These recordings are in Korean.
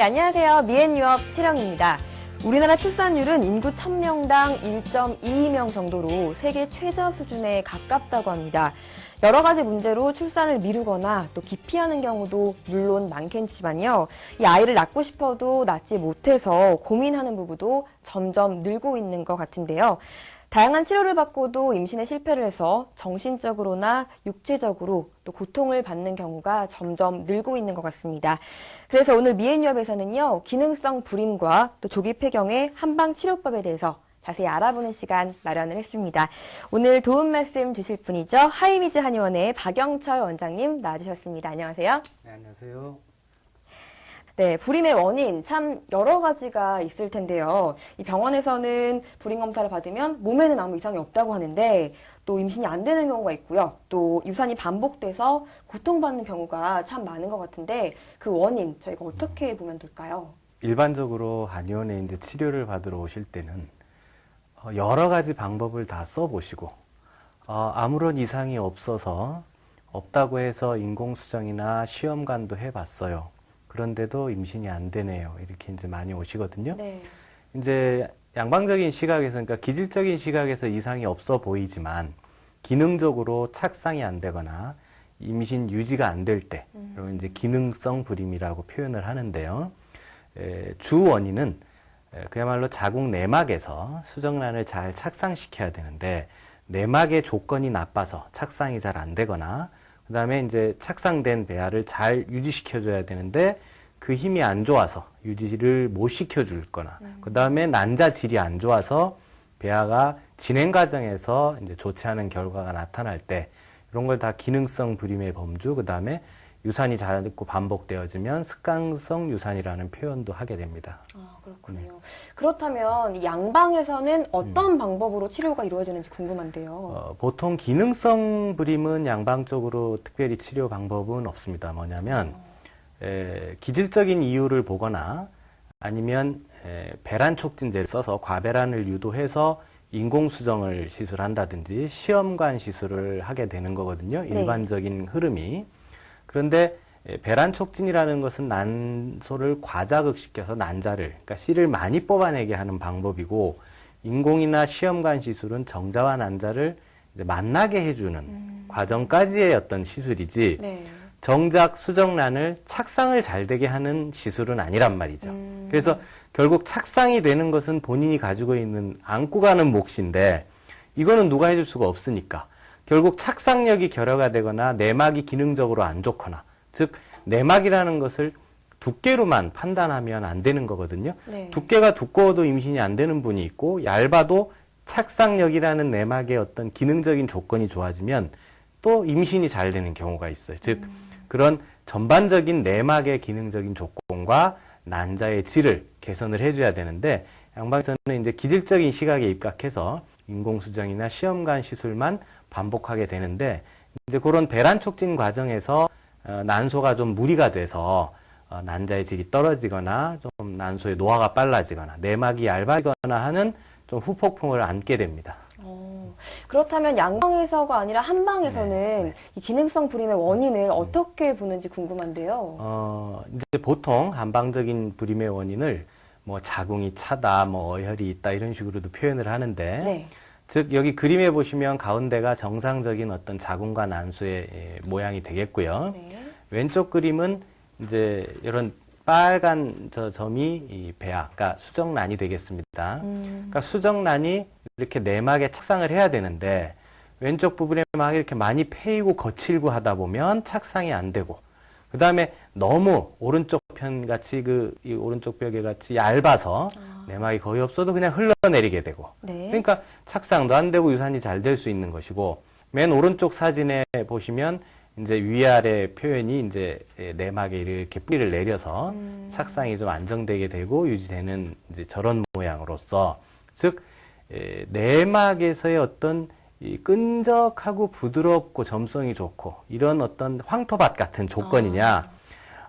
네, 안녕하세요. 미앤유업 채령입니다. 우리나라 출산율은 인구 1000명당 1.22명 정도로 세계 최저 수준에 가깝다고 합니다. 여러 가지 문제로 출산을 미루거나 또 기피하는 경우도 물론 많겠지만요. 이 아이를 낳고 싶어도 낳지 못해서 고민하는 부부도 점점 늘고 있는 것 같은데요. 다양한 치료를 받고도 임신에 실패를 해서 정신적으로나 육체적으로 또 고통을 받는 경우가 점점 늘고 있는 것 같습니다. 그래서 오늘 미앤유업에서는요, 기능성 불임과 또 조기 폐경의 한방 치료법에 대해서 자세히 알아보는 시간 마련을 했습니다. 오늘 도움 말씀 주실 분이죠. 하이미즈 한의원의 박영철 원장님 나와주셨습니다. 안녕하세요. 네, 안녕하세요. 네, 불임의 원인 참 여러 가지가 있을 텐데요. 이 병원에서는 불임 검사를 받으면 몸에는 아무 이상이 없다고 하는데 또 임신이 안 되는 경우가 있고요. 또 유산이 반복돼서 고통받는 경우가 참 많은 것 같은데 그 원인 저희가 어떻게 보면 될까요? 일반적으로 한의원에 이제 치료를 받으러 오실 때는 여러 가지 방법을 다 써보시고 아무런 이상이 없어서 없다고 해서 인공수정이나 시험관도 해봤어요. 그런데도 임신이 안 되네요. 이렇게 이제 많이 오시거든요. 네. 이제 양방적인 시각에서, 그러니까 기질적인 시각에서 이상이 없어 보이지만 기능적으로 착상이 안 되거나 임신 유지가 안 될 때, 그리고 이제 기능성 불임이라고 표현을 하는데요. 주 원인은 그야말로 자궁 내막에서 수정란을 잘 착상시켜야 되는데 내막의 조건이 나빠서 착상이 잘 안 되거나 그 다음에 이제 착상된 배아를 잘 유지시켜줘야 되는데 그 힘이 안 좋아서 유지를 못 시켜줄 거나 그 다음에 난자질이 안 좋아서 배아가 진행 과정에서 이제 좋지 않은 결과가 나타날 때 이런 걸 다 기능성 불임의 범주, 그 다음에 유산이 자꾸 반복되어지면 습관성 유산이라는 표현도 하게 됩니다. 아, 그렇군요. 그렇다면 이 양방에서는 어떤 방법으로 치료가 이루어지는지 궁금한데요. 보통 기능성 불임은 양방적으로 특별히 치료 방법은 없습니다. 뭐냐면 기질적인 이유를 보거나 아니면 배란 촉진제를 써서 과배란을 유도해서 인공수정을 시술한다든지 시험관 시술을 하게 되는 거거든요. 네. 일반적인 흐름이. 그런데 배란 촉진이라는 것은 난소를 과자극시켜서 난자를, 그러니까 씨를 많이 뽑아내게 하는 방법이고, 인공이나 시험관 시술은 정자와 난자를 이제 만나게 해주는 과정까지의 어떤 시술이지, 네. 정작 수정란을 착상을 잘 되게 하는 시술은 아니란 말이죠. 그래서 결국 착상이 되는 것은 본인이 가지고 있는 안고 가는 몫인데, 이거는 누가 해줄 수가 없으니까. 결국 착상력이 결여가 되거나 내막이 기능적으로 안 좋거나, 즉 내막이라는 것을 두께로만 판단하면 안 되는 거거든요. 네. 두께가 두꺼워도 임신이 안 되는 분이 있고 얇아도 착상력이라는 내막의 어떤 기능적인 조건이 좋아지면 또 임신이 잘 되는 경우가 있어요. 즉 그런 전반적인 내막의 기능적인 조건과 난자의 질을 개선을 해줘야 되는데 양방에서는 이제 기질적인 시각에 입각해서 인공수정이나 시험관 시술만 반복하게 되는데 이제 그런 배란 촉진 과정에서 난소가 좀 무리가 돼서 난자의 질이 떨어지거나 좀 난소의 노화가 빨라지거나 내막이 얇아지거나 하는 좀 후폭풍을 안게 됩니다. 그렇다면 양방에서가 아니라 한방에서는 네. 이 기능성 불임의 원인을 어떻게 보는지 궁금한데요. 이제 보통 한방적인 불임의 원인을 뭐 자궁이 차다, 뭐 어혈이 있다 이런 식으로도 표현을 하는데 네. 즉 여기 그림에 보시면 가운데가 정상적인 어떤 자궁과 난소의 모양이 되겠고요. 네. 왼쪽 그림은 이제 이런 빨간 점이 이 배아, 그러니까 수정란이 되겠습니다. 그러니까 수정란이 이렇게 내막에 착상을 해야 되는데 왼쪽 부분에 막 이렇게 많이 패이고 거칠고 하다 보면 착상이 안 되고 그 다음에 너무 오른쪽 편 같이 이 오른쪽 벽에 같이 얇아서 내막이 거의 없어도 그냥 흘러내리게 되고 네. 그러니까 착상도 안 되고 유산이 잘 될 수 있는 것이고 맨 오른쪽 사진에 보시면 이제 위아래 표현이 이제 내막에 이렇게 뿌리를 내려서 착상이 좀 안정되게 되고 유지되는 이제 저런 모양으로서 즉 내막에서의 어떤 이 끈적하고 부드럽고 점성이 좋고 이런 어떤 황토밭 같은 조건이냐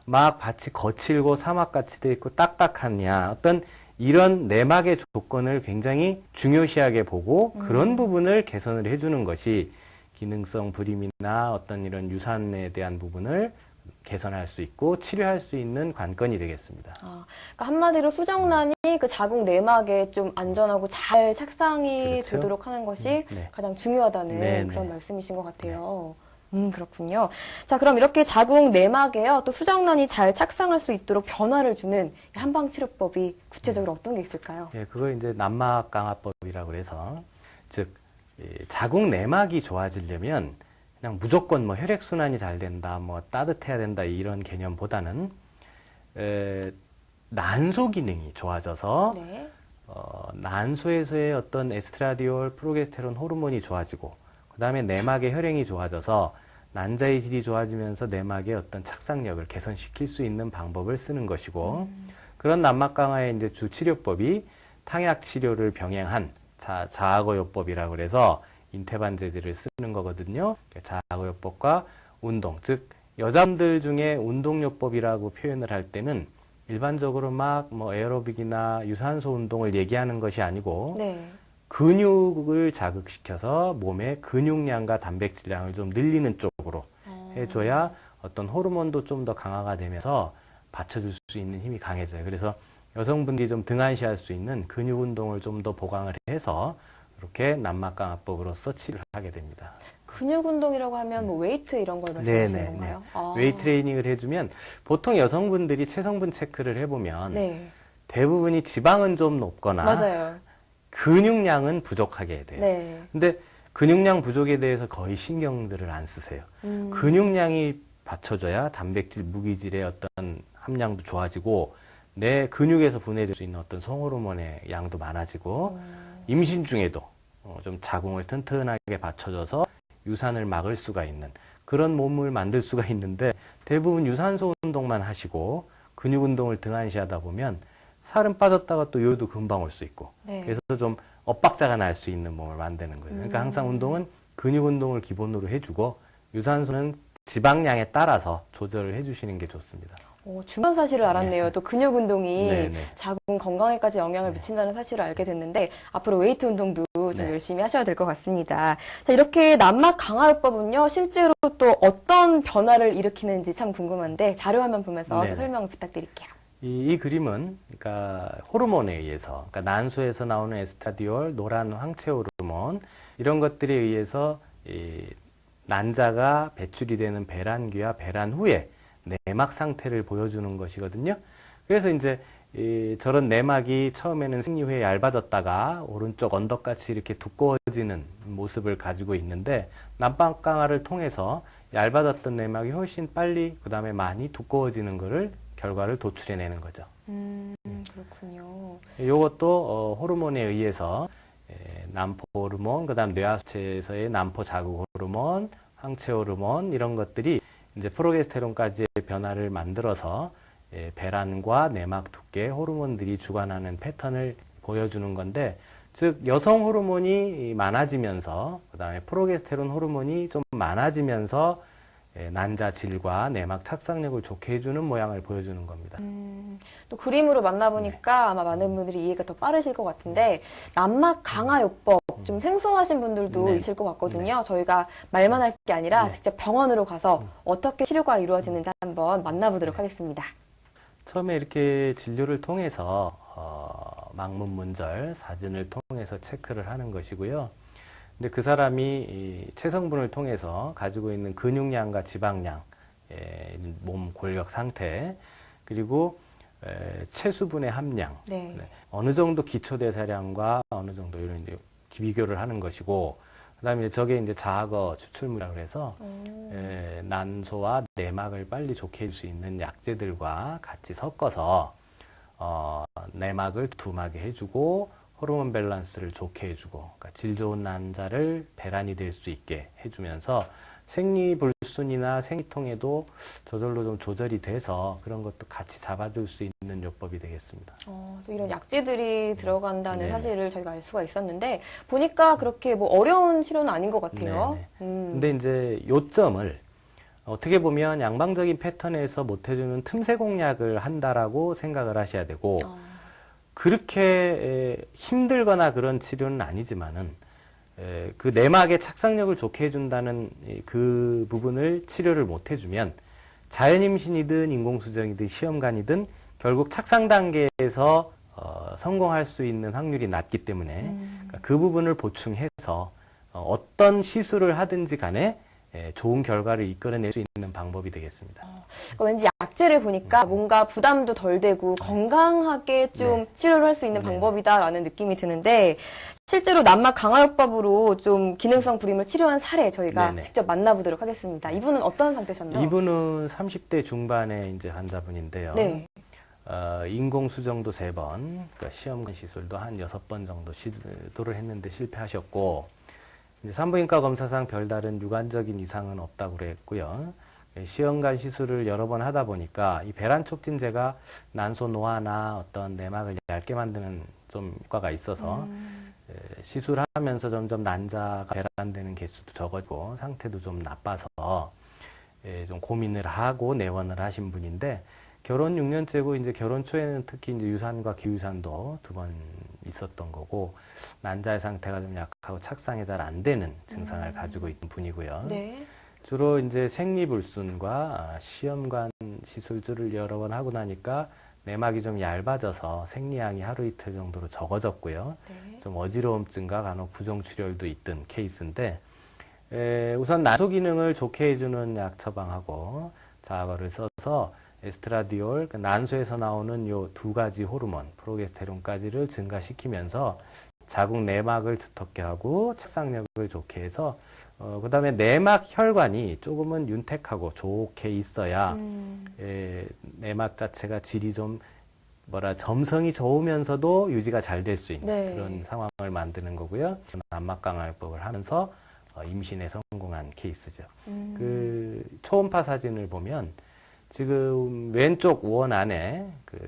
막 밭이 거칠고 사막같이 돼 있고 딱딱하냐 어떤 이런 내막의 조건을 굉장히 중요시하게 보고 그런 부분을 개선을 해주는 것이 기능성 불임이나 어떤 이런 유산에 대한 부분을 개선할 수 있고 치료할 수 있는 관건이 되겠습니다. 그러니까 한마디로 수정란이 그 자궁 내막에 좀 안전하고 잘 착상이 그렇죠. 되도록 하는 것이 네. 가장 중요하다는 네, 그런 네. 말씀이신 것 같아요. 그렇군요. 자, 그럼 이렇게 자궁 내막에요. 또 수정란이 잘 착상할 수 있도록 변화를 주는 한방치료법이 구체적으로 어떤 게 있을까요? 예, 그거 이제 난막강화법이라고 그래서 즉 자궁 내막이 좋아지려면 그냥 무조건 뭐 혈액순환이 잘 된다, 뭐 따뜻해야 된다 이런 개념보다는 난소 기능이 좋아져서 네. 난소에서의 어떤 에스트라디올, 프로게스테론 호르몬이 좋아지고 그 다음에 내막의 혈행이 좋아져서 난자의 질이 좋아지면서 내막의 어떤 착상력을 개선시킬 수 있는 방법을 쓰는 것이고 그런 난막 강화의 이제 주 치료법이 탕약 치료를 병행한 자아거요법이라고 그래서 인태반제제를 쓰는 거거든요. 자아거요법과 운동, 즉 여자분들 중에 운동요법이라고 표현을 할 때는 일반적으로 막 뭐 에어로빅이나 유산소 운동을 얘기하는 것이 아니고 네. 근육을 자극시켜서 몸의 근육량과 단백질량을 좀 늘리는 쪽으로 해줘야 어떤 호르몬도 좀 더 강화가 되면서 받쳐줄 수 있는 힘이 강해져요. 그래서 여성분들이 좀 등한시할 수 있는 근육 운동을 좀 더 보강을 해서 이렇게 난막강화법으로서 치료를 하게 됩니다. 근육 운동이라고 하면 뭐 웨이트 이런 걸 말씀하시는 네네네. 건가요? 웨이트 트레이닝을 해주면 보통 여성분들이 체성분 체크를 해보면 네. 대부분이 지방은 좀 높거나 맞아요. 근육량은 부족하게 돼요. 네. 근데 근육량 부족에 대해서 거의 신경들을 안 쓰세요. 근육량이 받쳐줘야 단백질, 무기질의 어떤 함량도 좋아지고 내 근육에서 분해될 수 있는 어떤 성호르몬의 양도 많아지고 임신 중에도 좀 자궁을 튼튼하게 받쳐줘서 유산을 막을 수가 있는 그런 몸을 만들 수가 있는데 대부분 유산소 운동만 하시고 근육 운동을 등한시하다 보면 살은 빠졌다가 또 요요도 금방 올 수 있고 네. 그래서 좀 엇박자가 날 수 있는 몸을 만드는 거예요. 그러니까 항상 운동은 근육 운동을 기본으로 해주고 유산소는 지방량에 따라서 조절을 해주시는 게 좋습니다. 중요한 사실을 알았네요. 또 근육 운동이 네네. 자궁 건강에까지 영향을 미친다는 사실을 알게 됐는데 앞으로 웨이트 운동도 좀 네. 열심히 하셔야 될 것 같습니다. 자, 이렇게 난막 강화요법은요. 실제로 또 어떤 변화를 일으키는지 참 궁금한데 자료 화면 보면서 네네. 설명을 부탁드릴게요. 이 그림은 그러니까 호르몬에 의해서 그러니까 난소에서 나오는 에스트라디올, 노란 황체 호르몬 이런 것들에 의해서 이 난자가 배출이 되는 배란기와 배란 후에 내막 상태를 보여주는 것이거든요. 그래서 이제 저런 내막이 처음에는 생리 후에 얇아졌다가 오른쪽 언덕같이 이렇게 두꺼워지는 모습을 가지고 있는데 난막 강화를 통해서 얇아졌던 내막이 훨씬 빨리 그 다음에 많이 두꺼워지는 결과를 도출해내는 거죠. 그렇군요. 이것도 호르몬에 의해서 남포 호르몬, 그다음 뇌하수체에서의 남포 자극 호르몬, 황체 호르몬 이런 것들이 이제 프로게스테론까지의 변화를 만들어서 배란과 내막 두께 호르몬들이 주관하는 패턴을 보여주는 건데, 즉 여성 호르몬이 많아지면서 그다음에 프로게스테론 호르몬이 좀 많아지면서 난자 질과 내막 착상력을 좋게 해주는 모양을 보여주는 겁니다. 또 그림으로 만나보니까 아마 많은 분들이 이해가 더 빠르실 것 같은데 난막 강화요법 좀 생소하신 분들도 네. 있을 것 같거든요. 저희가 말만 할 게 아니라 네. 직접 병원으로 가서 어떻게 치료가 이루어지는지 한번 만나보도록 하겠습니다. 처음에 이렇게 진료를 통해서 망문 문절 사진을 통해서 체크를 하는 것이고요. 근데 그 사람이 이 체성분을 통해서 가지고 있는 근육량과 지방량, 몸 골격 상태, 그리고 체수분의 함량, 네. 어느 정도 기초대사량과 어느 정도 이런 이제 비교를 하는 것이고, 그다음에 저게 이제 자아거 추출물이라고 해서 난소와 내막을 빨리 좋게 해줄 수 있는 약재들과 같이 섞어서 내막을 두툼하게 해주고 호르몬 밸런스를 좋게 해주고, 그러니까 질 좋은 난자를 배란이 될 수 있게 해주면서 생리불순이나 생리통에도 저절로 좀 조절이 돼서 그런 것도 같이 잡아줄 수 있는 요법이 되겠습니다. 또 이런 약재들이 들어간다는 네네. 사실을 저희가 알 수가 있었는데 보니까 그렇게 뭐 어려운 치료는 아닌 것 같아요. 근데 이제 요점을 어떻게 보면 양방적인 패턴에서 못 해주는 틈새 공략을 한다라고 생각을 하셔야 되고, 그렇게 힘들거나 그런 치료는 아니지만은 그 내막의 착상력을 좋게 해준다는 그 부분을 치료를 못 해주면 자연 임신이든 인공수정이든 시험관이든 결국 착상 단계에서 성공할 수 있는 확률이 낮기 때문에 그러니까 그 부분을 보충해서 어떤 시술을 하든지 간에 좋은 결과를 이끌어낼 수 있는 방법이 되겠습니다. 그러니까 왠지 약제를 보니까 뭔가 부담도 덜 되고 건강하게 좀 치료를 할 수 있는 방법이다라는 느낌이 드는데 실제로 난막 강화요법으로 좀 기능성 불임을 치료한 사례 저희가 직접 만나보도록 하겠습니다. 이분은 어떤 상태셨나요? 이분은 30대 중반의 이제 환자분인데요. 네. 인공수정도 3번, 그러니까 시험관 시술도 한 6번 정도 시도를 했는데 실패하셨고, 이제 산부인과 검사상 별다른 유관적인 이상은 없다고 그랬고요. 시험관 시술을 여러 번 하다 보니까 이 배란 촉진제가 난소 노화나 어떤 내막을 얇게 만드는 좀 효과가 있어서 시술하면서 점점 난자가 배란되는 개수도 적어지고 상태도 좀 나빠서 좀 고민을 하고 내원을 하신 분인데 결혼 6년째고 이제 결혼 초에는 특히 이제 유산과 기유산도 2번 있었던 거고 난자의 상태가 좀 약하고 착상이 잘 안 되는 증상을 가지고 있는 분이고요. 네. 주로 이제 생리불순과 시험관 시술들을 여러 번 하고 나니까 내막이 좀 얇아져서 생리량이 하루 이틀 정도로 적어졌고요. 네. 좀 어지러움증과 간혹 부종출혈도 있던 케이스인데 우선 난소 기능을 좋게 해주는 약 처방하고 자아거를 써서 에스트라디올, 난소에서 나오는 요 2가지 호르몬, 프로게스테론까지를 증가시키면서 자궁 내막을 두텁게 하고 착상력을 좋게 해서 그 다음에 내막 혈관이 조금은 윤택하고 좋게 있어야 내막 자체가 질이 좀 점성이 좋으면서도 유지가 잘 될 수 있는 그런 상황을 만드는 거고요. 난막 강화요법을 하면서 임신에 성공한 케이스죠. 그 초음파 사진을 보면 지금 왼쪽 원 안에 그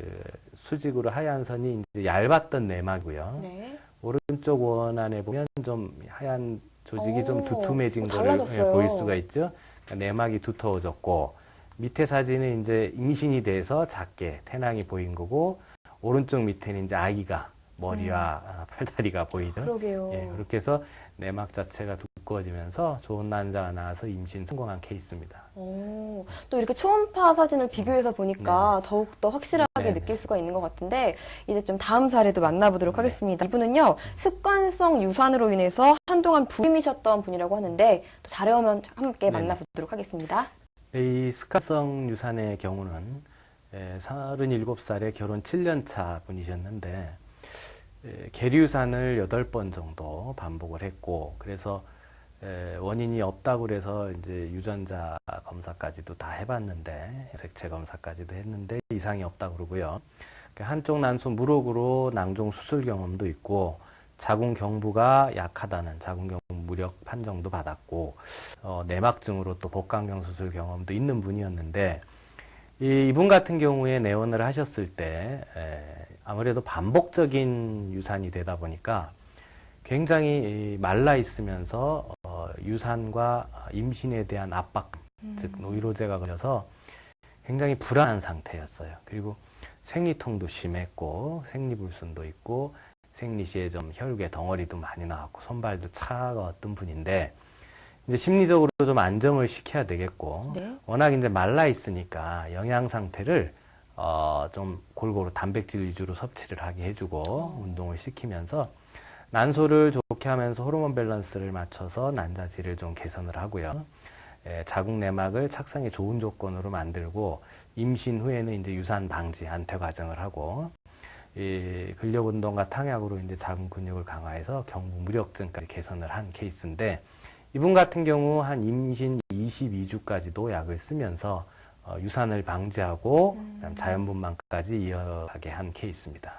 수직으로 하얀 선이 이제 얇았던 내막이고요. 네. 오른쪽 원 안에 보면 좀 하얀 조직이 좀 두툼해진 거를 보일 수가 있죠. 그러니까 내막이 두터워졌고 밑에 사진은 이제 임신이 돼서 작게 태낭이 보인 거고 오른쪽 밑에는 이제 아기가 머리와 팔다리가 보이죠. 그러게요. 예, 그렇게 해서 내막 자체가 두꺼워지면서 좋은 난자가 나와서 임신 성공한 케이스입니다. 또 이렇게 초음파 사진을 비교해서 보니까 더욱더 확실하게 느낄 수가 있는 것 같은데 이제 좀 다음 사례도 만나보도록 하겠습니다. 이분은요 습관성 유산으로 인해서 한동안 불임이셨던 분이라고 하는데 또 자료화면 함께 만나보도록 하겠습니다. 이 습관성 유산의 경우는 37살에 결혼 7년 차 분이셨는데 계류산을 8번 정도 반복을 했고 그래서 원인이 없다고 그래서 이제 유전자 검사까지도 다 해봤는데 색체 검사까지도 했는데 이상이 없다고 그러고요. 한쪽 난소 무록으로 낭종 수술 경험도 있고 자궁 경부가 약하다는 자궁 경부 무력 판정도 받았고 내막증으로 또 복강경 수술 경험도 있는 분이었는데 이분 같은 경우에 내원을 하셨을 때 아무래도 반복적인 유산이 되다 보니까 굉장히 말라 있으면서 유산과 임신에 대한 압박, 즉 노이로제가 걸려서 굉장히 불안한 상태였어요. 그리고 생리통도 심했고 생리불순도 있고 생리 시에 좀 혈계 덩어리도 많이 나왔고 손발도 차가웠던 분인데 이제 심리적으로 좀 안정을 시켜야 되겠고 워낙 이제 말라 있으니까 영양 상태를 좀 골고루 단백질 위주로 섭취를 하게 해주고 운동을 시키면서 난소를 좋게 하면서 호르몬 밸런스를 맞춰서 난자질을 좀 개선을 하고요. 자궁 내막을 착상에 좋은 조건으로 만들고 임신 후에는 이제 유산 방지 안퇴 과정을 하고 근력 운동과 탕약으로 이제 자궁 근육을 강화해서 경부 무력증까지 개선을 한 케이스인데 이분 같은 경우 한 임신 22주까지도 약을 쓰면서 유산을 방지하고 자연분만까지 이어가게 한 케이스입니다.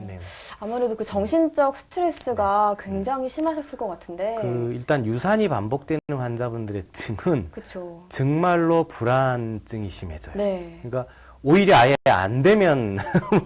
네. 아무래도 그 정신적 스트레스가 굉장히 심하셨을 것 같은데. 일단 유산이 반복되는 환자분들의 증은 그쵸. 정말로 불안증이 심해져요. 네. 그러니까 오히려 아예 안 되면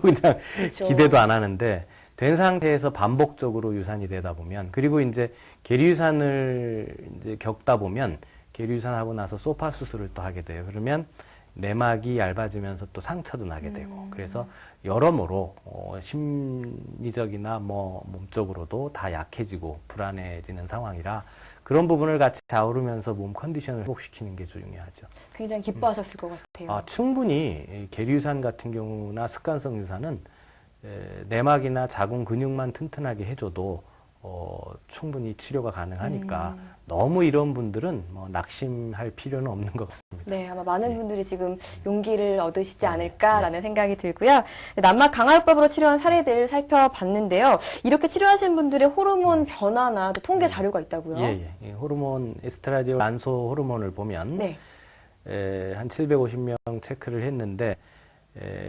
그냥 그쵸. 기대도 안 하는데 된 상태에서 반복적으로 유산이 되다 보면 그리고 이제 계류유산을 이제 겪다 보면 계류유산하고 나서 소파 수술을 또 하게 돼요. 그러면 내막이 얇아지면서 또 상처도 나게 되고 그래서 여러모로 심리적이나 몸적으로도 다 약해지고 불안해지는 상황이라 그런 부분을 같이 아우르면서 몸 컨디션을 회복시키는 게 중요하죠. 굉장히 기뻐하셨을 것 같아요. 충분히 이 계류유산 같은 경우나 습관성 유산은 내막이나 자궁 근육만 튼튼하게 해줘도 충분히 치료가 가능하니까 너무 이런 분들은 뭐 낙심할 필요는 없는 것 같습니다. 네, 아마 많은 분들이 지금 용기를 얻으시지 않을까라는 생각이 들고요. 난막 강화요법으로 치료한 사례들 살펴봤는데요. 이렇게 치료하신 분들의 호르몬 변화나 또 통계 자료가 있다고요? 예. 호르몬 에스트라디올 난소 호르몬을 보면 네. 한 750명 체크를 했는데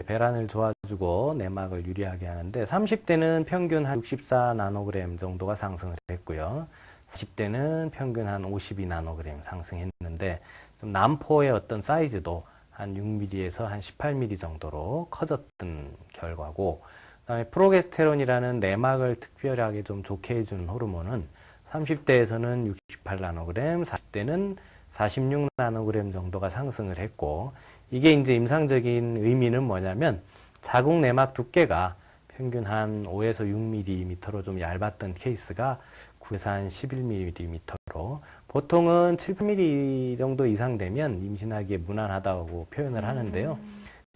배란을 도와주고 내막을 유리하게 하는데 30대는 평균 한 64 나노그램 정도가 상승을 했고요. 40대는 평균 한 52 나노그램 상승했는데 좀 남포의 어떤 사이즈도 한 6mm에서 한 18mm 정도로 커졌던 결과고, 그다음에 프로게스테론이라는 내막을 특별하게 좀 좋게 해주는 호르몬은 30대에서는 68 나노그램, 40대는 46 나노그램 정도가 상승을 했고, 이게 이제 임상적인 의미는 뭐냐면 자궁 내막 두께가 평균 한 5에서 6mm로 좀 얇았던 케이스가 9에서 한 11mm로, 보통은 7, 8mm 정도 이상 되면 임신하기에 무난하다고 표현을 하는데요.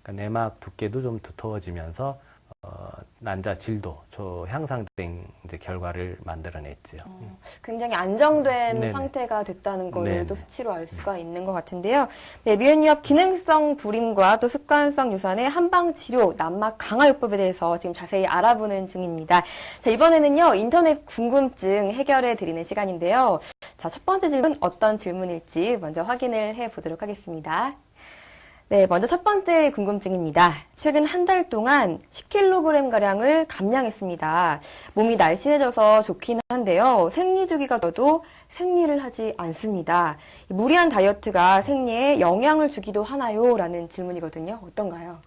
그러니까 내막 두께도 좀 두터워지면서 난자 질도 향상된 이제 결과를 만들어냈죠. 굉장히 안정된 네네. 상태가 됐다는 걸 네네. 또 수치로 알 수가 있는 것 같은데요. 네, 미연유압 기능성 불임과 또 습관성 유산의 한방 치료 난막 강화요법에 대해서 지금 자세히 알아보는 중입니다. 자, 이번에는요, 인터넷 궁금증 해결해 드리는 시간인데요. 자, 첫 번째 질문 어떤 질문일지 먼저 확인을 해 보도록 하겠습니다. 네, 먼저 첫 번째 궁금증입니다. 최근 한 달 동안 10kg가량을 감량했습니다. 몸이 날씬해져서 좋긴 한데요. 생리주기가 떠도 생리를 하지 않습니다. 무리한 다이어트가 생리에 영향을 주기도 하나요? 라는 질문이거든요. 어떤가요?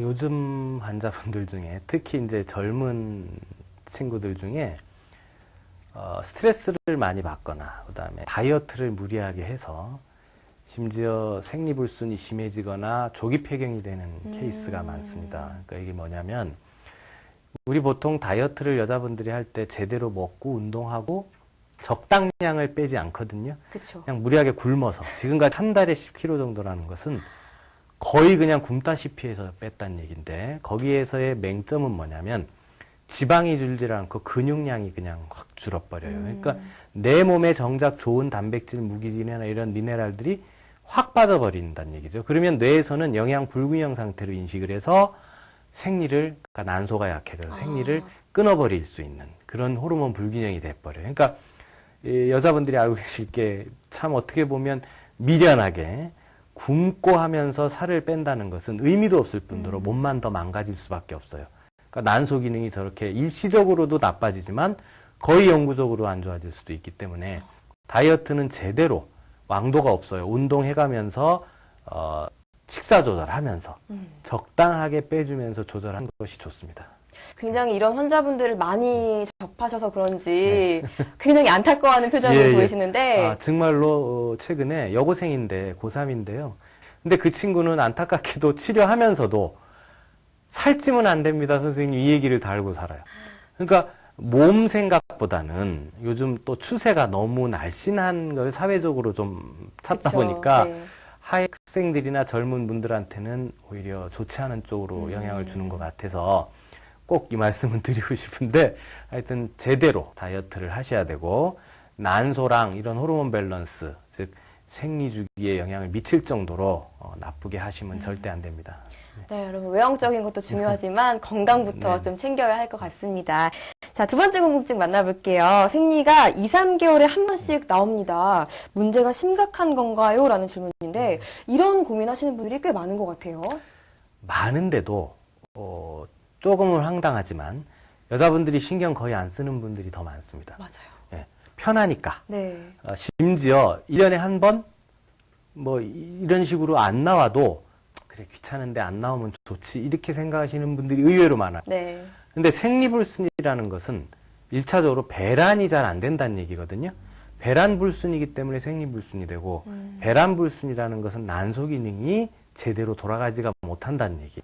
요즘 환자분들 중에 특히 이제 젊은 친구들 중에 스트레스를 많이 받거나 그다음에 다이어트를 무리하게 해서 심지어 생리불순이 심해지거나 조기 폐경이 되는 케이스가 많습니다. 그러니까 이게 뭐냐면 우리 보통 다이어트를 여자분들이 할 때 제대로 먹고 운동하고 적당량을 빼지 않거든요. 그렇죠. 그냥 무리하게 굶어서 지금까지 한 달에 10kg 정도라는 것은 거의 그냥 굶다시피 해서 뺐다는 얘기인데, 거기에서의 맹점은 뭐냐면 지방이 줄질 않고 근육량이 그냥 확 줄어버려요. 그러니까 내 몸에 정작 좋은 단백질, 무기질이나 이런 미네랄들이 확 빠져버린다는 얘기죠. 그러면 뇌에서는 영양 불균형 상태로 인식을 해서 생리를, 그러니까 난소가 약해져서 생리를 끊어버릴 수 있는 그런 호르몬 불균형이 돼버려요. 그러니까 여자분들이 알고 계실 게 참 어떻게 보면 미련하게 굶고 하면서 살을 뺀다는 것은 의미도 없을 뿐더러 몸만 더 망가질 수밖에 없어요. 그러니까 난소 기능이 저렇게 일시적으로도 나빠지지만 거의 영구적으로 안 좋아질 수도 있기 때문에 다이어트는 제대로 왕도가 없어요. 운동해가면서 식사 조절하면서 적당하게 빼주면서 조절하는 것이 좋습니다. 굉장히 이런 환자분들을 많이 접하셔서 그런지 굉장히 안타까워하는 표정을 보이시는데 정말로 최근에 여고생인데 고3인데요. 근데 그 친구는 안타깝게도 치료하면서도 살찌면 안 됩니다, 선생님, 이 얘기를 달고 살아요. 그러니까 몸 생각보다는 요즘 또 추세가 너무 날씬한 걸 사회적으로 좀 찾다 그쵸, 보니까 네. 학생들이나 젊은 분들한테는 오히려 좋지 않은 쪽으로 영향을 주는 것 같아서 꼭 이 말씀은 드리고 싶은데, 하여튼 제대로 다이어트를 하셔야 되고 난소랑 이런 호르몬 밸런스, 즉 생리주기에 영향을 미칠 정도로 나쁘게 하시면 절대 안 됩니다. 네, 여러분 외형적인 것도 중요하지만 건강부터 네. 좀 챙겨야 할 것 같습니다. 자, 두 번째 궁금증 만나볼게요. 생리가 2, 3개월에 한 번씩 나옵니다. 문제가 심각한 건가요? 라는 질문인데 이런 고민하시는 분들이 꽤 많은 것 같아요. 많은데도 조금은 황당하지만 여자분들이 신경 거의 안 쓰는 분들이 더 많습니다. 맞아요. 예, 편하니까. 네. 심지어 1년에 한 번 뭐 이런 식으로 안 나와도 그래 귀찮은데 안 나오면 좋지 이렇게 생각하시는 분들이 의외로 많아요. 네. 근데 생리불순이라는 것은 1차적으로 배란이 잘 안 된다는 얘기거든요. 배란불순이기 때문에 생리불순이 되고 배란불순이라는 것은 난소 기능이 제대로 돌아가지가 못한다는 얘기.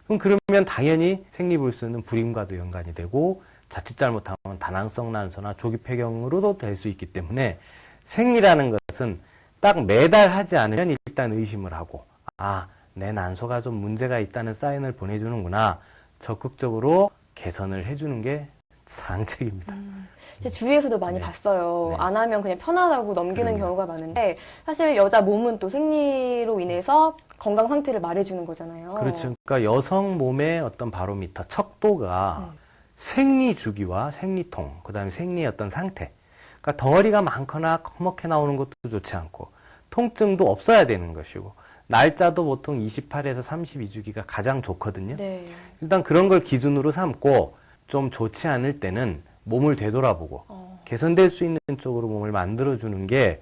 그럼 그러면 당연히 생리불순은 불임과도 연관이 되고 자칫 잘못하면 다낭성 난소나 조기 폐경으로도 될 수 있기 때문에 생리라는 것은 딱 매달 하지 않으면 일단 의심을 하고 내 난소가 좀 문제가 있다는 사인을 보내주는구나. 적극적으로 개선을 해주는 게 상책입니다. 제 주위에서도 많이 네. 봤어요. 네. 안 하면 그냥 편하다고 넘기는 그럼요. 경우가 많은데 사실 여자 몸은 또 생리로 인해서 건강 상태를 말해주는 거잖아요. 그렇죠. 그러니까 여성 몸의 어떤 바로미터, 척도가 생리 주기와 생리통, 그다음에 생리의 어떤 상태. 그러니까 덩어리가 많거나 커멓게 나오는 것도 좋지 않고 통증도 없어야 되는 것이고 날짜도 보통 28에서 32주기가 가장 좋거든요. 네. 일단 그런 걸 기준으로 삼고 좀 좋지 않을 때는 몸을 되돌아보고 개선될 수 있는 쪽으로 몸을 만들어주는 게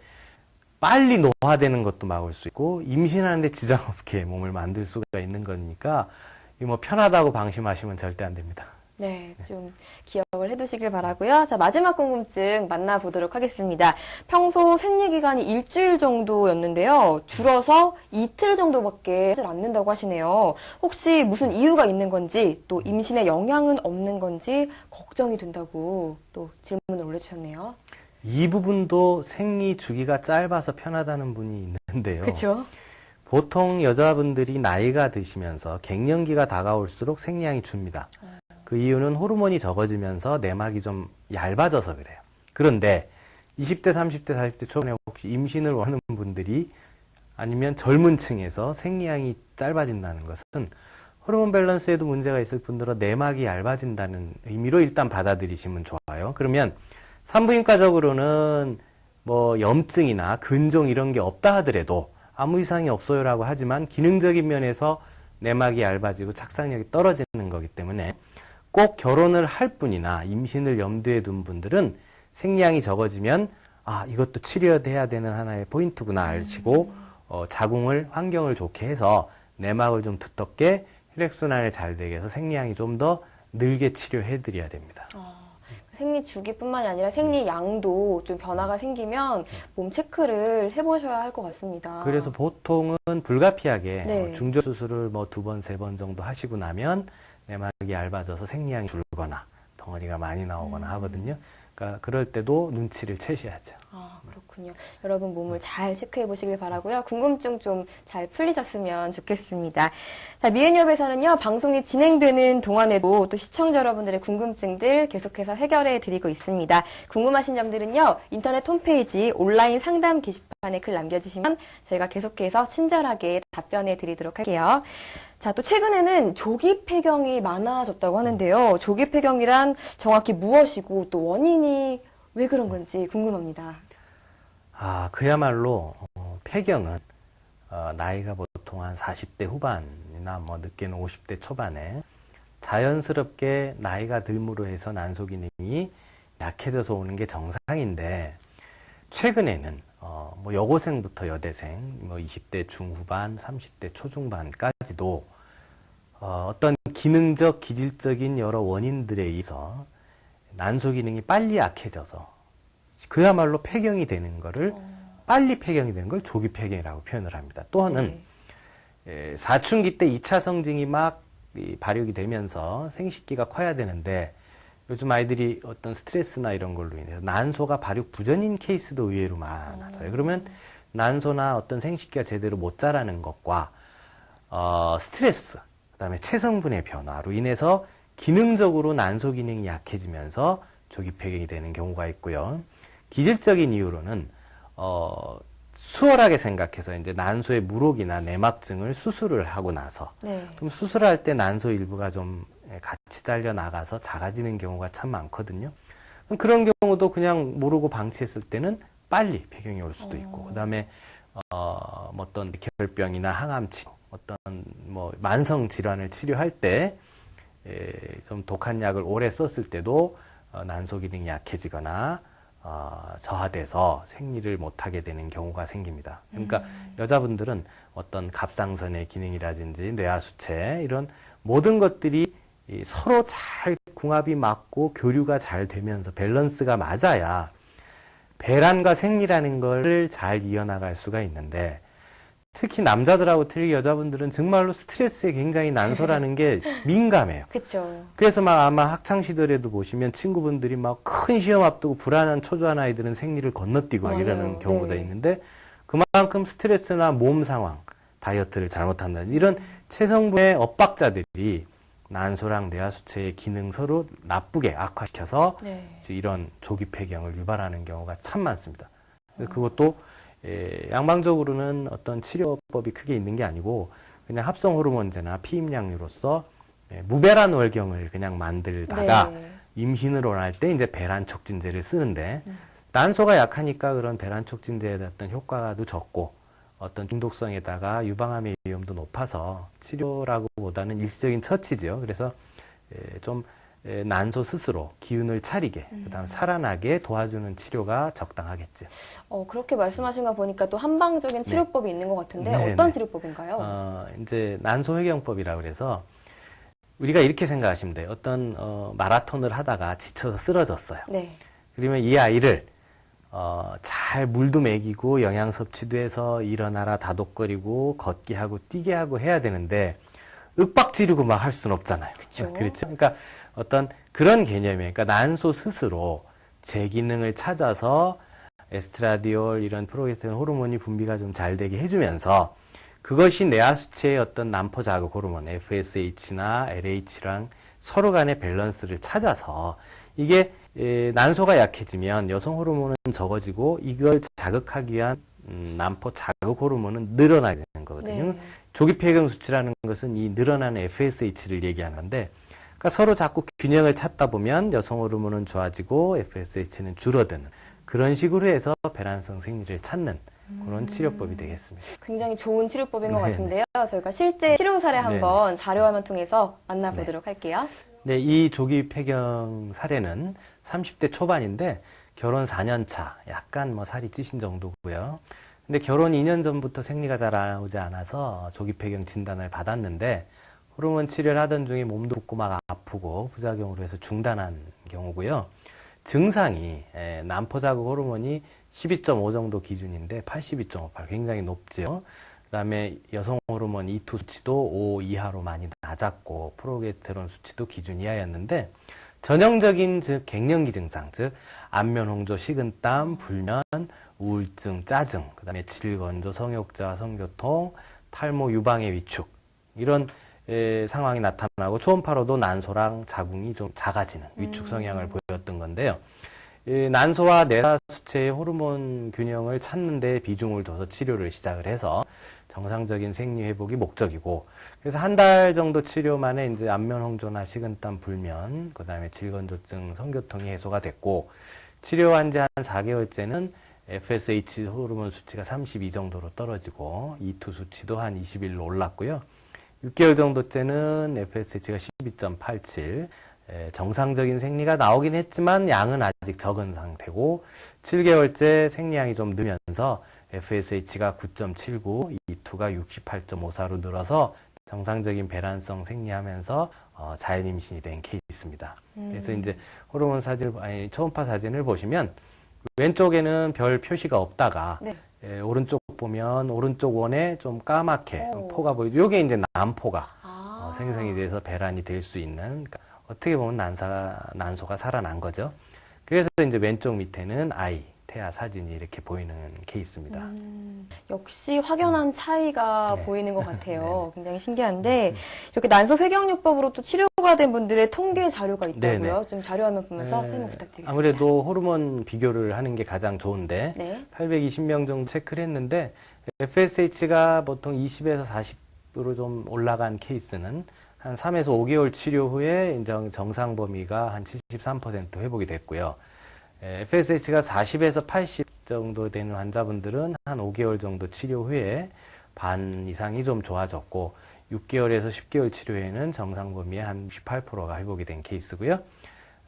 빨리 노화되는 것도 막을 수 있고 임신하는데 지장 없게 몸을 만들 수가 있는 거니까 뭐 편하다고 방심하시면 절대 안 됩니다. 네, 좀 기억을 해두시길 바라고요. 자, 마지막 궁금증 만나보도록 하겠습니다. 평소 생리 기간이 일주일 정도였는데요. 줄어서 이틀 정도밖에 하지 않는다고 하시네요. 혹시 무슨 이유가 있는 건지 또 임신에 영향은 없는 건지 걱정이 된다고 또 질문을 올려주셨네요. 이 부분도 생리 주기가 짧아서 편하다는 분이 있는데요. 그렇죠? 보통 여자분들이 나이가 드시면서 갱년기가 다가올수록 생리량이 줍니다. 그 이유는 호르몬이 적어지면서 내막이 좀 얇아져서 그래요. 그런데 20대, 30대, 40대 초반에 혹시 임신을 원하는 분들이 아니면 젊은 층에서 생리량이 짧아진다는 것은 호르몬 밸런스에도 문제가 있을 뿐더러 내막이 얇아진다는 의미로 일단 받아들이시면 좋아요. 그러면 산부인과적으로는 뭐 염증이나 근종 이런 게 없다 하더라도 아무 이상이 없어요라고 하지만 기능적인 면에서 내막이 얇아지고 착상력이 떨어지는 거기 때문에 꼭 결혼을 할 분이나 임신을 염두에 둔 분들은 생리량이 적어지면 이것도 치료해야 되는 하나의 포인트구나 알시고 자궁을 환경을 좋게 해서 내막을 좀 두텁게 혈액순환이 잘 되게 해서 생리량이 좀 더 늘게 치료해 드려야 됩니다. 생리 주기뿐만이 아니라 생리 양도 좀 변화가 생기면 몸 체크를 해보셔야 할 것 같습니다. 그래서 보통은 불가피하게 네. 중절 수술을 뭐 2번, 3번 정도 하시고 나면 내막이 얇아져서 생리량이 줄거나 덩어리가 많이 나오거나 하거든요. 그러니까 그럴 때도 눈치를 채셔야죠. 그렇군요. 여러분 몸을 잘 체크해 보시길 바라고요. 궁금증 좀 잘 풀리셨으면 좋겠습니다. 자, 미앤엽에서는요, 방송이 진행되는 동안에도 또 시청자 여러분들의 궁금증들 계속해서 해결해 드리고 있습니다. 궁금하신 점들은요, 인터넷 홈페이지 온라인 상담 게시판에 글 남겨주시면 저희가 계속해서 친절하게 답변해 드리도록 할게요. 자, 또 최근에는 조기 폐경이 많아졌다고 하는데요. 조기 폐경이란 정확히 무엇이고 또 원인이 왜 그런 건지 궁금합니다. 그야말로 폐경은 나이가 보통 한 40대 후반이나 뭐 늦게는 50대 초반에 자연스럽게 나이가 들므로 해서 난소 기능이 약해져서 오는 게 정상인데 최근에는 뭐 여고생부터 여대생, 뭐 20대 중후반, 30대 초중반까지도 어떤 기능적, 기질적인 여러 원인들에 의해서 난소 기능이 빨리 약해져서 그야말로 폐경이 되는 거를 빨리 폐경이 되는 걸 조기 폐경이라고 표현을 합니다. 또한은 사춘기 때 2차 성징이 막 발육이 되면서 생식기가 커야 되는데 요즘 아이들이 어떤 스트레스나 이런 걸로 인해서 난소가 발육 부전인 케이스도 의외로 많아서요. 그러면 난소나 어떤 생식기가 제대로 못 자라는 것과 스트레스, 그다음에 체성분의 변화로 인해서 기능적으로 난소 기능이 약해지면서 조기 폐경이 되는 경우가 있고요. 기질적인 이유로는 수월하게 생각해서 이제 난소의 물혹이나 내막증을 수술을 하고 나서 그럼 수술할 때 난소 일부가 좀 같이 잘려 나가서 작아지는 경우가 참 많거든요. 그런 경우도 그냥 모르고 방치했을 때는 빨리 폐경이 올 수도 있고, 그다음에 어떤 결병이나 항암 치료, 어떤 뭐 만성 질환을 치료할 때 좀 독한 약을 오래 썼을 때도 난소 기능이 약해지거나 저하돼서 생리를 못하게 되는 경우가 생깁니다. 그러니까 여자분들은 어떤 갑상선의 기능이라든지 뇌하수체 이런 모든 것들이 서로 잘 궁합이 맞고 교류가 잘 되면서 밸런스가 맞아야 배란과 생리라는 걸 잘 이어나갈 수가 있는데 특히 남자들하고 틀리 여자분들은 정말로 스트레스에 굉장히 난소라는 게 민감해요. 그렇죠. 그래서 막 아마 학창 시절에도 보시면 친구분들이 막 큰 시험 앞두고 불안한 초조한 아이들은 생리를 건너뛰고 막 맞아요. 이러는 경우가 네. 있는데 그만큼 스트레스나 몸 상황, 다이어트를 잘못한다는 이런 체성분의 엇박자들이 난소랑 뇌하수체의 기능 서로 나쁘게 악화시켜서 네. 이런 조기 폐경을 유발하는 경우가 참 많습니다. 그것도 양방적으로는 어떤 치료법이 크게 있는 게 아니고 그냥 합성 호르몬제나 피임약류로서 무배란 월경을 그냥 만들다가 네. 임신을 원할 때 이제 배란 촉진제를 쓰는데 난소가 약하니까 그런 배란 촉진제에 어떤 효과도 적고 어떤 중독성에다가 유방암의 위험도 높아서 치료라고보다는 일시적인 처치죠. 그래서 좀 난소 스스로 기운을 차리게, 그다음 살아나게 도와주는 치료가 적당하겠죠. 그렇게 말씀하신 거 보니까 또 한방적인 치료법이 있는 것 같은데 네, 어떤 네. 치료법인가요? 이제 난소회경법이라고 그래서 우리가 이렇게 생각하시면 돼요. 어떤 마라톤을 하다가 지쳐서 쓰러졌어요. 네. 그러면 이 아이를 잘 물도 먹이고 영양 섭취도 해서 일어나라 다독거리고 걷게 하고 뛰게 하고 해야 되는데 윽박 지르고 막 할 수는 없잖아요. 그쵸. 그렇죠. 그러니까 어떤 그런 개념이에요. 그러니까 난소 스스로 제 기능을 찾아서 에스트라디올 이런 프로게스테론 호르몬이 분비가 좀 잘 되게 해주면서 그것이 뇌하수체의 어떤 난포 자극 호르몬 FSH나 LH랑 서로 간의 밸런스를 찾아서 이게 난소가 약해지면 여성 호르몬은 적어지고 이걸 자극하기 위한 난포 자극 호르몬은 늘어나게 되는 거거든요. 네. 조기 폐경 수치라는 것은 이 늘어나는 FSH를 얘기하는 건데 그러니까 서로 자꾸 균형을 찾다 보면 여성 호르몬은 좋아지고 FSH는 줄어드는 그런 식으로 해서 배란성 생리를 찾는 그런 치료법이 되겠습니다. 굉장히 좋은 치료법인 것 네, 같은데요. 저희가 실제 치료 사례 한번 자료화면 통해서 만나보도록 할게요. 네, 이 조기 폐경 사례는 30대 초반인데 결혼 4년 차, 약간 뭐 살이 찌신 정도고요. 근데 결혼 2년 전부터 생리가 잘 나오지 않아서 조기 폐경 진단을 받았는데 호르몬 치료를 하던 중에 몸도 붓고 막 아프고 부작용으로 해서 중단한 경우고요. 증상이 난포 자극 호르몬이 12.5 정도 기준인데 82.58 굉장히 높죠. 그다음에 여성 호르몬 E2 수치도 5 이하로 많이 낮았고 프로게스테론 수치도 기준 이하였는데 전형적인 즉 갱년기 증상 즉 안면 홍조, 식은땀, 불면, 우울증, 짜증, 그다음에 질건조, 성욕자, 성교통, 탈모, 유방의 위축 이런 상황이 나타나고 초음파로도 난소랑 자궁이 좀 작아지는 위축 성향을 보였던 건데요. 난소와 뇌하수체의 호르몬 균형을 찾는 데 비중을 둬서 치료를 시작을 해서 정상적인 생리 회복이 목적이고 그래서 한 달 정도 치료 만에 이제 안면 홍조나 식은땀, 불면, 그다음에 질건조증, 성교통이 해소가 됐고 치료한 지 한 4개월째는 FSH 호르몬 수치가 32 정도로 떨어지고 E2 수치도 한 21로 올랐고요. 6개월 정도째는 FSH가 12.87 정상적인 생리가 나오긴 했지만 양은 아직 적은 상태고 7개월째 생리량이 좀 늘면서 FSH가 9.79, E2가 68.54로 늘어서 정상적인 배란성 생리하면서 자연 임신이 된 케이스입니다. 그래서 이제 호르몬 사진, 초음파 사진을 보시면 왼쪽에는 별 표시가 없다가 네. 오른쪽 보면 오른쪽 원에 좀 까맣게 포가 보이죠. 이게 이제 난포가 생성이 돼서 배란이 될 수 있는 그러니까 어떻게 보면 난소가 살아난 거죠. 그래서 이제 왼쪽 밑에는 아이 태아 사진이 이렇게 보이는 케이스입니다. 역시 확연한 차이가 네. 보이는 것 같아요. 굉장히 신기한데 이렇게 난소 회경요법으로 또 치료가 된 분들의 통계 자료가 있다고요. 네네. 좀 자료화면 보면서 설명 부탁드리겠습니다. 아무래도 호르몬 비교를 하는 게 가장 좋은데 네. 820명 정도 체크를 했는데 FSH가 보통 20에서 40으로 좀 올라간 케이스는 한 3에서 5개월 치료 후에 정상 범위가 한 73% 회복이 됐고요. FSH가 40에서 80 정도 되는 환자분들은 한 5개월 정도 치료 후에 반 이상이 좀 좋아졌고 6개월에서 10개월 치료 후에는 정상 범위의 한 68%가 회복이 된 케이스고요.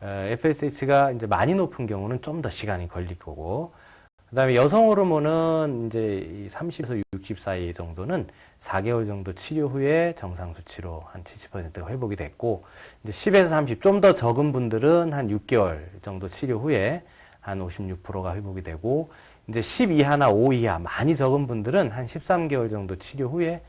FSH가 이제 많이 높은 경우는 좀 더 시간이 걸릴 거고 그다음에 여성 호르몬은 이제 30에서 60 사이 정도는 4개월 정도 치료 후에 정상 수치로 한 70%가 회복이 됐고 이제 10에서 30 좀 더 적은 분들은 한 6개월 정도 치료 후에 한 56%가 회복이 되고 이제 10 이하나 5 이하 많이 적은 분들은 한 13개월 정도 치료 후에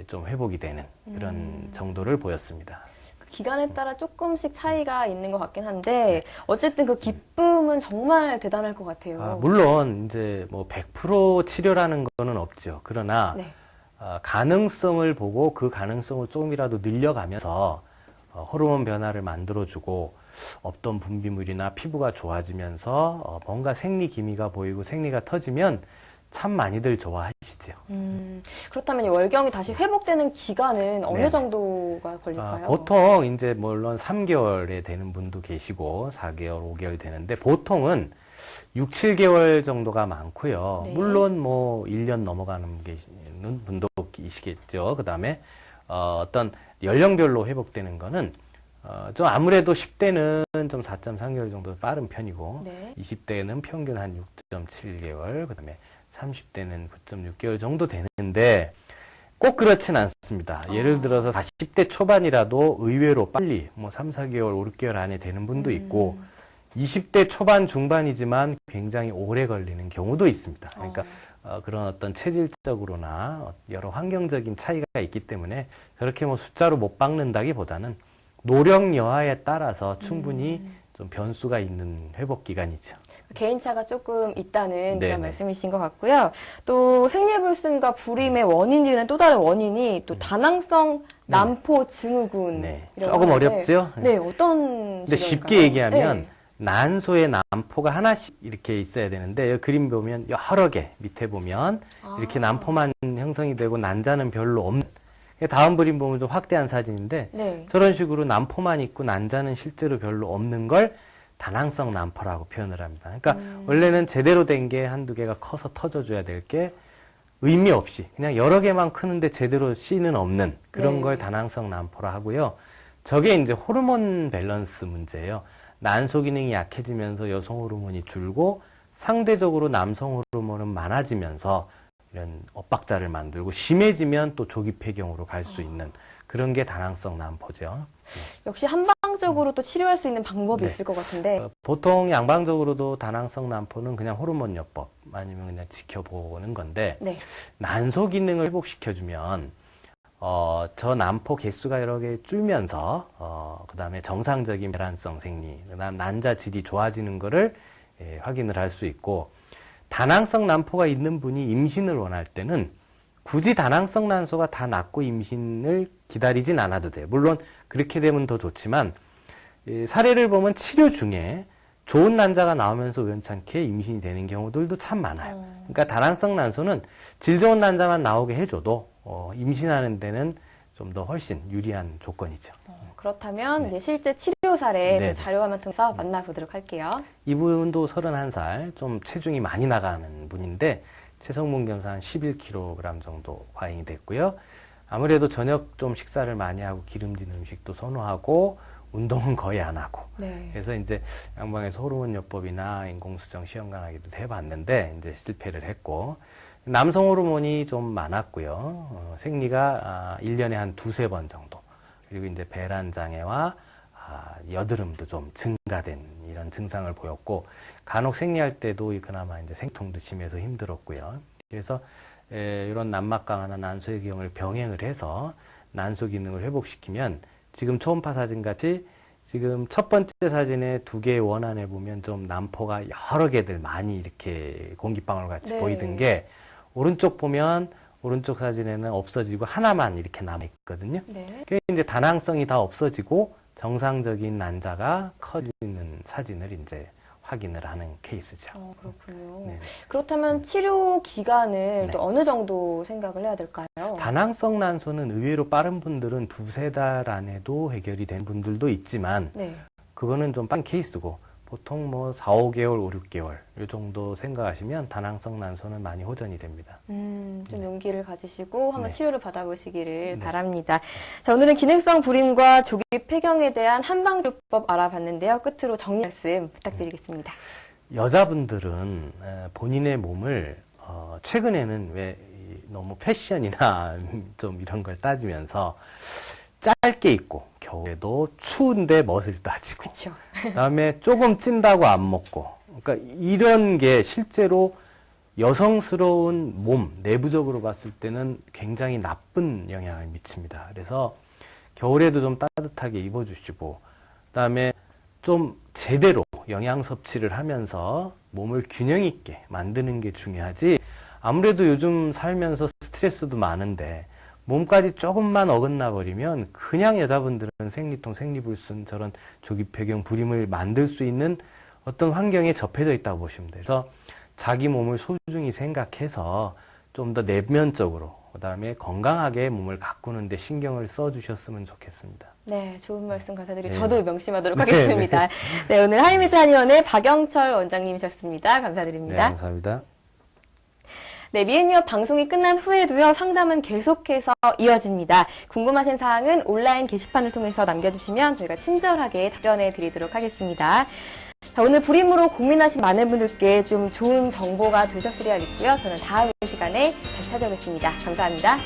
좀 회복이 되는 그런 정도를 보였습니다. 기간에 따라 조금씩 차이가 있는 것 같긴 한데 어쨌든 그 기쁨은 정말 대단할 것 같아요. 물론 이제 뭐 100% 치료라는 거는 없죠. 그러나 네. 가능성을 보고 그 가능성을 조금이라도 늘려가면서 호르몬 변화를 만들어주고 없던 분비물이나 피부가 좋아지면서 뭔가 생리 기미가 보이고 생리가 터지면 참 많이들 좋아하시죠. 그렇다면 이 월경이 다시 회복되는 기간은 어느 네네. 정도가 걸릴까요? 보통 이제 물론 3개월에 되는 분도 계시고 4개월, 5개월 되는데 보통은 6, 7개월 정도가 많고요. 네. 물론 뭐 1년 넘어가는 분도 계시겠죠. 그다음에 어떤 연령별로 회복되는 거는 좀 아무래도 10대는 좀 4.3개월 정도 빠른 편이고 네. 20대는 평균 한 6.7개월, 그다음에 30대는 9.6개월 정도 되는데 꼭 그렇진 않습니다. 예를 들어서 40대 초반이라도 의외로 빨리 뭐 3, 4개월, 5, 6개월 안에 되는 분도 있고 20대 초반 중반이지만 굉장히 오래 걸리는 경우도 있습니다. 그러니까 그런 어떤 체질적으로나 여러 환경적인 차이가 있기 때문에 저렇게 뭐 숫자로 못 박는다기보다는 노력 여하에 따라서 충분히 좀 변수가 있는 회복 기간이죠. 개인차가 조금 있다는 네네. 그런 말씀이신 것 같고요. 또 생리불순과 불임의 원인 중에는 또 다른 원인이 또 다낭성 난포 증후군. 네. 조금 어렵죠? 네, 어떤 근데 질병일까요? 쉽게 얘기하면 네. 난소에 난포가 하나씩 이렇게 있어야 되는데 여기 그림 보면 여러 개 밑에 보면 이렇게 난포만 형성이 되고 난자는 별로 없는, 다음 그림 보면 좀 확대한 사진인데 네. 저런 식으로 난포만 있고 난자는 실제로 별로 없는 걸 다낭성 난포라고 표현을 합니다. 그러니까 원래는 제대로 된 게 한두 개가 커서 터져줘야 될 게 의미 없이 그냥 여러 개만 크는데 제대로 씨는 없는 그런 네. 걸 다낭성 난포라 하고요. 저게 이제 호르몬 밸런스 문제예요. 난소 기능이 약해지면서 여성 호르몬이 줄고 상대적으로 남성 호르몬은 많아지면서 이런 엇박자를 만들고 심해지면 또 조기 폐경으로 갈 수 있는 그런 게 다낭성 난포죠. 역시 한방적으로 또 치료할 수 있는 방법이 네. 있을 것 같은데. 보통 양방적으로도 다낭성 난포는 그냥 호르몬요법 아니면 그냥 지켜보는 건데 네. 난소 기능을 회복시켜주면 저 난포 개수가 여러 개 줄면서 그다음에 정상적인 배란성 생리, 그다음 난자 질이 좋아지는 거를 확인을 할 수 있고 다낭성 난포가 있는 분이 임신을 원할 때는 굳이 다낭성 난소가 다 낫고 임신을 기다리진 않아도 돼요. 물론 그렇게 되면 더 좋지만 사례를 보면 치료 중에 좋은 난자가 나오면서 우연찮게 임신이 되는 경우들도 참 많아요. 그러니까 다낭성 난소는 질 좋은 난자만 나오게 해줘도 임신하는 데는 좀 더 훨씬 유리한 조건이죠. 그렇다면 이제 실제 치료 사례 네. 또 자료화면 통해서 만나보도록 할게요. 이분도 31살, 좀 체중이 많이 나가는 분인데 체성분 검사 한 11kg 정도 과잉이 됐고요. 아무래도 저녁 좀 식사를 많이 하고 기름진 음식도 선호하고 운동은 거의 안 하고 네. 그래서 이제 양방에서 호르몬요법이나 인공수정 시험관하기도 해봤는데 이제 실패를 했고 남성 호르몬이 좀 많았고요. 생리가 1년에 한 2-3번 정도. 그리고 이제 배란 장애와 여드름도 좀 증가된 이런 증상을 보였고 간혹 생리할 때도 그나마 이제 생통도 심해서 힘들었고요. 그래서 이런 난막 강화나 난소의 기형을 병행을 해서 난소 기능을 회복시키면 지금 초음파 사진 같이 지금 첫 번째 사진에 2개의 원안에 보면 좀 난포가 여러 개들 많이 이렇게 공기방울 같이 네. 보이던 게 오른쪽 보면 오른쪽 사진에는 없어지고 하나만 이렇게 남아 있거든요. 네. 그게 이제 다낭성이 다 없어지고 정상적인 난자가 커지는 사진을 이제 확인을 하는 케이스죠. 그렇군요. 네. 그렇다면 치료 기간을 네. 또 어느 정도 생각을 해야 될까요? 다낭성 난소는 의외로 빠른 분들은 2-3달 안에도 해결이 된 분들도 있지만 네. 그거는 좀 빠른 케이스고 보통 뭐 4-5개월, 5-6개월 이 정도 생각하시면 다낭성 난소는 많이 호전이 됩니다. 좀 용기를 가지시고 한번 네. 치료를 받아보시기를 네. 바랍니다. 자, 오늘은 기능성 불임과 조기 폐경에 대한 한방조법 알아봤는데요. 끝으로 정리 말씀 부탁드리겠습니다. 여자분들은 본인의 몸을 최근에는 왜 너무 패션이나 좀 이런 걸 따지면서 짧게 입고 겨울에도 추운데 멋을 따지고 그렇죠. 그다음에 조금 찐다고 안 먹고 그러니까 이런 게 실제로 여성스러운 몸, 내부적으로 봤을 때는 굉장히 나쁜 영향을 미칩니다. 그래서 겨울에도 좀 따뜻하게 입어주시고, 그다음에 좀 제대로 영양 섭취를 하면서 몸을 균형 있게 만드는 게 중요하지, 아무래도 요즘 살면서 스트레스도 많은데 몸까지 조금만 어긋나 버리면 그냥 여자분들은 생리통, 생리불순, 저런 조기폐경, 불임을 만들 수 있는 어떤 환경에 접해져 있다고 보시면 돼요. 그래서 자기 몸을 소중히 생각해서 좀 더 내면적으로, 그다음에 건강하게 몸을 가꾸는 데 신경을 써주셨으면 좋겠습니다. 네, 좋은 말씀 감사드리고 네. 저도 명심하도록 네, 하겠습니다. 네, 오늘 하이미즈 한의원의 박영철 원장님이셨습니다. 감사드립니다. 네, 감사합니다. 네, 미앤유업 방송이 끝난 후에도요, 상담은 계속해서 이어집니다. 궁금하신 사항은 온라인 게시판을 통해서 남겨주시면 저희가 친절하게 답변해 드리도록 하겠습니다. 자, 오늘 불임으로 고민하신 많은 분들께 좀 좋은 정보가 되셨으리라 믿고요. 저는 다음 시간에 다시 찾아오겠습니다. 감사합니다.